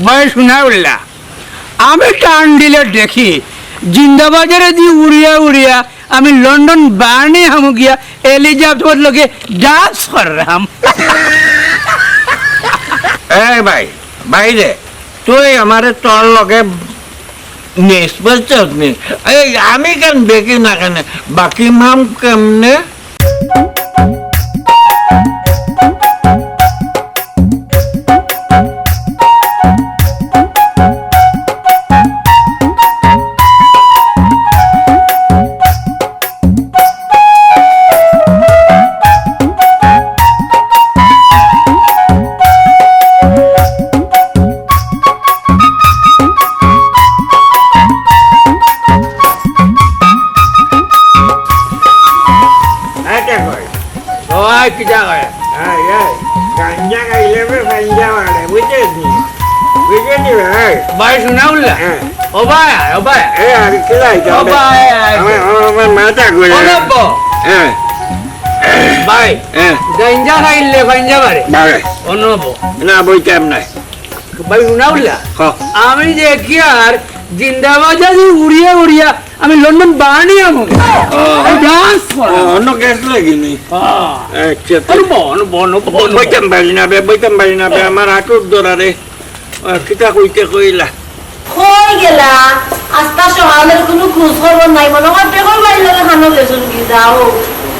ভাই শোনা উল্লা আমি টান দিলে দেখি জিন্দাবাজারে দি উড়িয়া উড়িয়া আমি লন্ডন বার্নি হামু গিয়া এলিজাবেথ লোকে ডান্স করলাম। এই ভাই বাইরে তুই আমারে তোর লগে নেস বলছস নি? এই আমি কেন দেখি না কেন বাকি মাম কেমনে? কিটা কয় গাঞ্জা খাইলে গাঞ্জা মারে বুঝছিস নি? বুঝলি ভাই? ভাই শোনা উল্লা ও ভাই ও ভাই এই আর কি লাইছ? ও ভাই আমার মাথা ঘুরে। হ্যাঁ ভাই হ্যাঁ গাঞ্জা খাইলে গাঞ্জা মারে বারে অনব না বইতাম নাই। ভাই শোনা উল্লা হ আমি দেখি আর জিন্দাবাজারে উড়িয়া উড়িয়া আমি লন্ডন বার্নি হামু ডান্স অন্য গ্যাস লাগিনি। আচ্ছা বইতাম পারি না বে আমার হাঁটুর দৌড়ারে কিতা কইতে কইলা কই গেলা আস্তা সকালের কোনো খোঁজ খবর নাই মনে হয় টেকই বাইলে খানো লেছুন কি যাও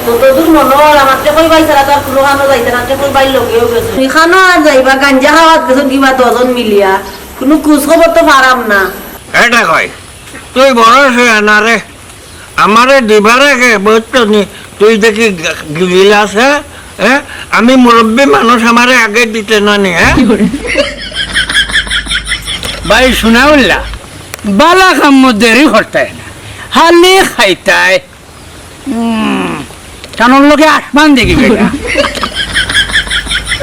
যতদূর মনে হয় আমার টেকই বাই ছাড়া তার কোনো খানো যাইতে না টেকই বাই লগেও গেছে খানো আর যাইবা গাঞ্জা খাওয়াত গেছুন কিবা দজন মিলিয়া কোনো খোঁজ খবর তো পারাম না। এটা কয় তুই বড় হয়ে না রে আমারে দিবারে গে বুঝতো নি তুই দেখি গিলাস হ্যাঁ আমি মুরব্বী মানুষ আমারে আগে দিতে না নি হ্যাঁ ভাই শোনা উল্লা বালা কাম দেরি করতে হালি খাইতায় কারণ লোকে আসমান দেখি বেটা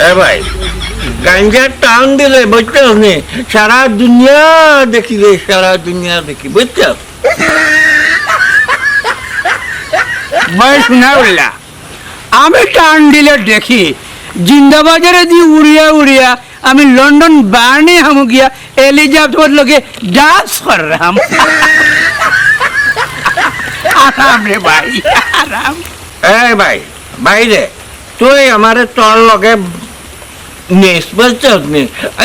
এ ভাই গাঞ্জার টান দিলে বুঝছো নি সারা দুনিয়া দেখি রে সারা দুনিয়া দেখি বুঝছো? ভাই শোনা উল্লা আমি টান দিলে দেখি জিন্দাবাজারে দি উড়িয়া উড়িয়া আমি লন্ডন বার্নি হামু গিয়া এলিজাবেথ লোকে ডান্স করলাম। আরাম রে ভাই আরাম। এই ভাই বাইরে তুই আমারে তোর লগে নেস বলছস নি?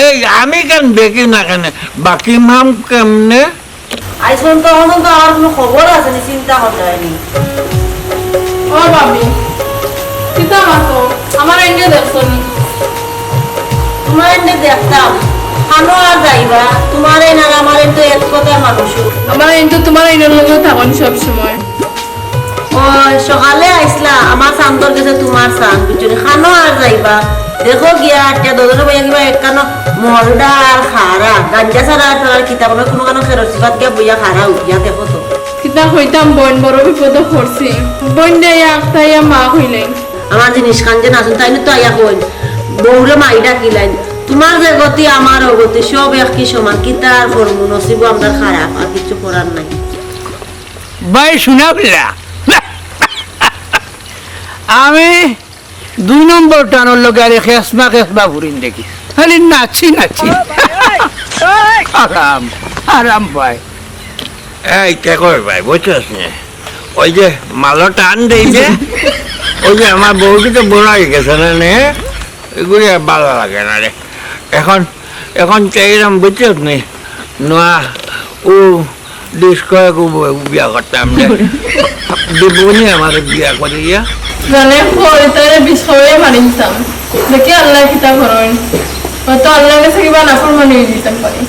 এই আমি কেন দেখি না কেন বাকি মাম কেমনে? আইসন তো এখন তো আমার কোনো খবর আছে নি চিন্তা করতে হয়নি। ও বাবি কিতা মাতো আমার এন্ডে দেখছনি তোমার এনে দেখতাম খানো আর যাইবা তোমার এন আর আমার এন তো এক কথা মানুষ। আমার এন্ডে তোমার এন্ডের লগে থাকুন সব সময়। ও সকালে আইসলা আমার সান্দর গেছে তোমার সান বুঝলি খানো আর যাইবা দেখো গিয়া আটটা দোদনে বইয়া কিবা একখানো মরডা আর খারা গাঞ্জা ছাড়া আর কিতাব কোনো কানো খেরোর সিফাত গিয়া বইয়া খারা উঠিয়া দেখো তো কিতা কইতাম বোন বড় বিপদে পড়ছি বোন দেয়া আক্তাইয়া মা হইলেন আমার জিনিস খান যে নাচুন তাই তো আইয়া কইন বউরে মাইডা কিলাইন তোমার যে গতি আমার গতি সব একই সমান কিতা আর করবো নসিব আমার খারাপ আর কিছু করার নাই। ভাই শোনা উল্লা আমি 2 নম্বর টানোর লোক আরে খেসমা ঘুরিন দেখি খালি নাচি আরাম আরাম ভাই। এই কে কই ভাই বুঝছস নি ওই যে মালো টান দেই যে ওই যে আমার বউটি তো বড় হয়ে গেছে না নে এগুলি আর ভালো লাগে না রে এখন চাইলাম বুঝছস নি নোয়া ও ডিস্কো বিয়া করতাম রে দিবনি আমার বিয়া করিয়া জানে কইতারে বিষয়ে মারিতাম দেখি আল্লাহ কিতা করেন হয়তো আল্লাহ কাছে কিবা নাফরমানি দিতাম পারি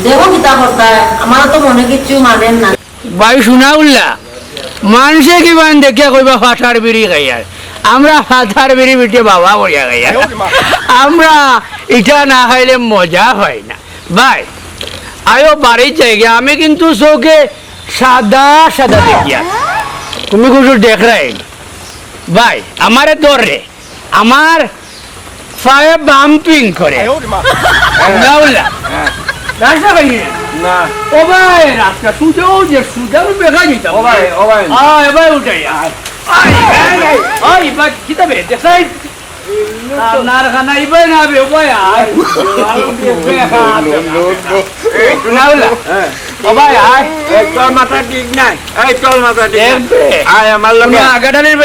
দেখো কিতা করতা আমার তো মনে কিছু মানেন না। ভাই শোনা উল্লা মানুষে কিমান দেখিয়া কইবা ফাটার বিড়ি খাইয়ার আমরা ফাটার বিড়ি বিটে বাবা বইয়া খাইয়ার আমরা এটা না খাইলে মজা হয় না। ভাই আয়ো বাড়ির জায়গা আমি কিন্তু চোখে সাদা সাদা দেখিয়া তুমি কিছু দেখ রাই ভাই আমারে ধরে আমার পায়ে বাম্পিং করে না উল্লা রাস্তা কই না ও ভাই রাস্তা সুজেও যে সুজা বেগা যেতাম ও ভাই আয় ভাই উঠাই আয় আয় ভাই কিতা বে দেখাই আপনার খানা ইবে না বে ভাই আয় শুনাউলা ও ভাই আয় তোর মাথা ঠিক নাই এই তোর মাথা ঠিক নাই। দেখবে আয় আমার লগে আয়। আগাটানের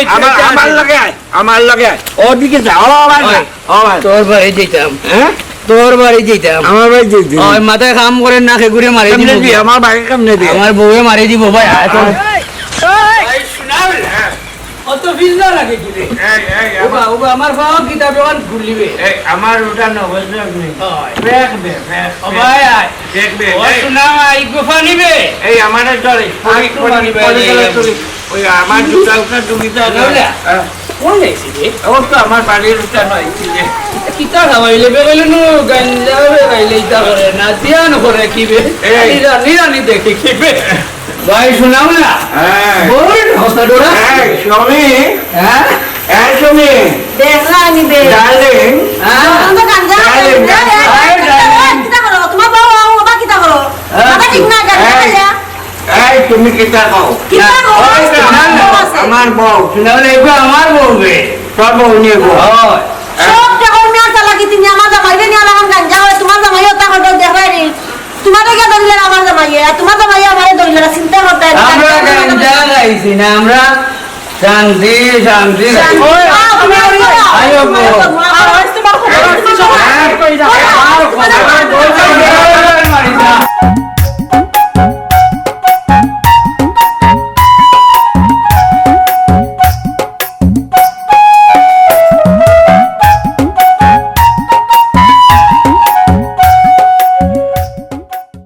আমার লগে আয়, আমার লগে আয়। ওদিকে যা ও ভাই ও ভাই তোর বাড়ি যেতাম হ্যাঁ তোর বাড়ি যেতাম আমার ভাই দিদি ওই মাথায় কাম করেন না খেগুড়ে মারি দিব কেমনে দি আমার ভাই কেমনে দি আমার বউয়ে মারি দিব ভাই আয় তোর অত বিজলা লাগে কি রে ওবা ওবা আমার বাবা কিতাব দোকান খুলিবে আমার ওটা নবজক নেই হয় ফেক দে ফেক ও ভাই আয় ফেক দে ও শোনা আই গুফা নিবে এই আমার চলে একটু পানি ওই আমার জুতা উঠা ডুবিতে নাউলা। কোন লেছি রে ও তো আমার বাড়ির উঠা নয় কিতা খাওয়াইলে বেগলে নো গাঞ্জা বেগাইলে ইতা করে না তিয়ান করে কিবে এই। নিরানি দেখে কিবে ভাই শোনাও না হ্যাঁ বল হতা ডোরা এই সমী হ্যাঁ এই সমী দেখলা আমি বে ডার্লিং হ্যাঁ আমরা গাঞ্জা কিতা করো তোমার বাবা বাবা কিতা করো বাবা ঠিক না গাঞ্জা খাইয়া এই তুমি কিতা কও কিতা করো আমার বউ শোনাও না এগো আমার বলবে সব বউ নিয়ে গো হয় সব টাকার মেয়া চালাকি তুমি আমার জামাইরে নিয়ে লাগান গাঞ্জা হয় তোমার জামাইও তা হটো দেখাই রে তোমার কে ধরলে আমার জামাইয়ে আর তোমার জামাইয়ে আমারে ধরলে চিন্তা করতে আমরা গাঞ্জা গাইছি না আমরা শান্তি শান্তি আয়ো গো তোমার মারিতা